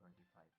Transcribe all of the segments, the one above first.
25،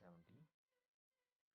17،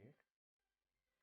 8۔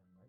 MY،